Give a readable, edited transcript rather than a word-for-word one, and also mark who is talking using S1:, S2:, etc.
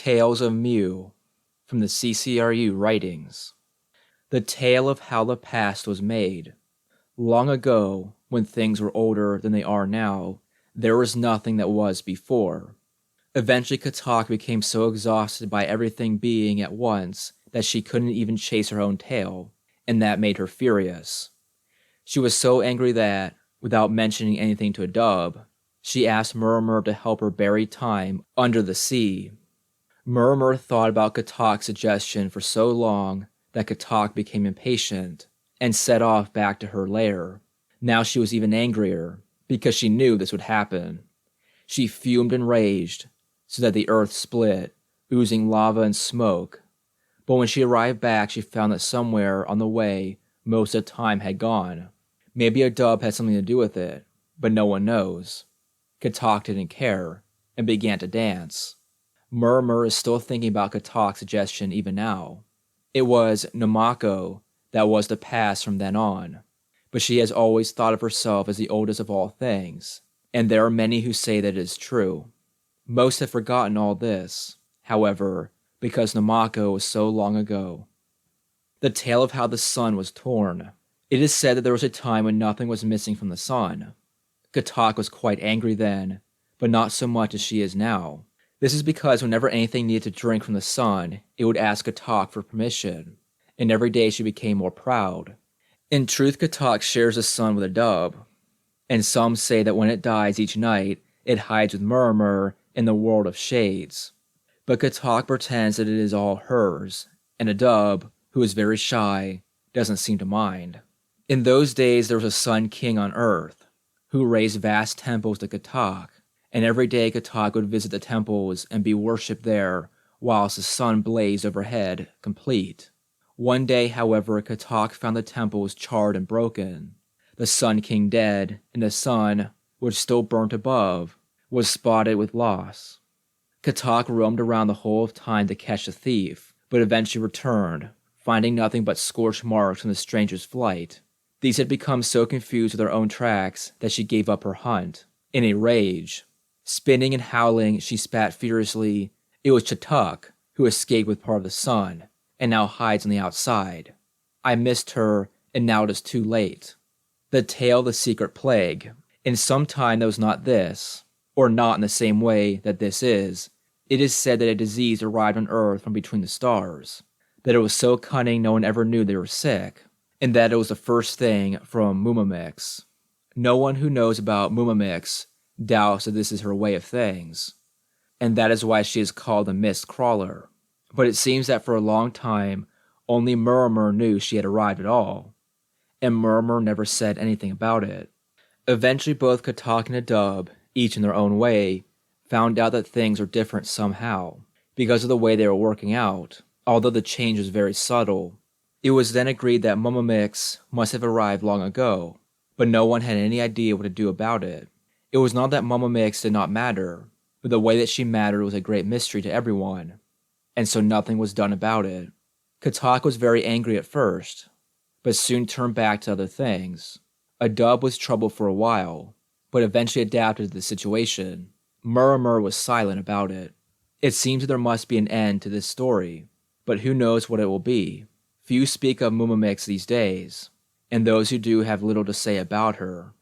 S1: Tales of Mew from the CCRU Writings. The tale of how the past was made. Long ago, when things were older than they are now, there was nothing that was before. Eventually Katak became so exhausted by everything being at once that she couldn't even chase her own tail, and that made her furious. She was so angry that, without mentioning anything to a dub, she asked Murmur to help her bury time under the sea. Murmur thought about Katak's suggestion for so long that Katak became impatient and set off back to her lair. Now she was even angrier, because she knew this would happen. She fumed and raged, so that the earth split, oozing lava and smoke. But when she arrived back, she found that somewhere on the way, most of the time had gone. Maybe a dub had something to do with it, but no one knows. Katak didn't care, and began to dance. Murmur is still thinking about Katak's suggestion even now. It was Namako that was the past from then on, but she has always thought of herself as the oldest of all things, and there are many who say that it is true. Most have forgotten all this, however, because Namako was so long ago. The tale of how the sun was torn. It is said that there was a time when nothing was missing from the sun. Katak was quite angry then, but not so much as she is now. This is because whenever anything needed to drink from the sun, it would ask Katak for permission, and every day she became more proud. In truth, Katak shares the sun with a dub, and some say that when it dies each night, it hides with Murmur in the world of shades. But Katak pretends that it is all hers, and a dub, who is very shy, doesn't seem to mind. In those days there was a sun king on earth, who raised vast temples to Katak, and every day Katak would visit the temples and be worshipped there, whilst the sun blazed overhead, complete. One day, however, Katak found the temples charred and broken, the Sun King dead, and the sun, which still burnt above, was spotted with loss. Katak roamed around the whole of time to catch the thief, but eventually returned, finding nothing but scorched marks from the stranger's flight. These had become so confused with their own tracks that she gave up her hunt. In a rage, spinning and howling, she spat furiously. It was Chatuk, who escaped with part of the sun, and now hides on the outside. I missed her, and now it is too late. The tale of the secret plague. In some time that was not this, or not in the same way that this is. It is said that a disease arrived on Earth from between the stars, that it was so cunning no one ever knew they were sick, and that it was the first thing from Mumamix. No one who knows about Mumamix doubts that this is her way of things, and that is why she is called the Mist Crawler. But it seems that for a long time, only Murmur knew she had arrived at all, and Murmur never said anything about it. Eventually both Katak and a dub, each in their own way, found out that things were different somehow, because of the way they were working out, although the change was very subtle. It was then agreed that Mumamix must have arrived long ago, but no one had any idea what to do about it. It was not that Mumamix did not matter, but the way that she mattered was a great mystery to everyone, and so nothing was done about it. Katak was very angry at first, but soon turned back to other things. A dub was troubled for a while, but eventually adapted to the situation. Murmur was silent about it. It seems that there must be an end to this story, but who knows what it will be. Few speak of Mumamix these days, and those who do have little to say about her.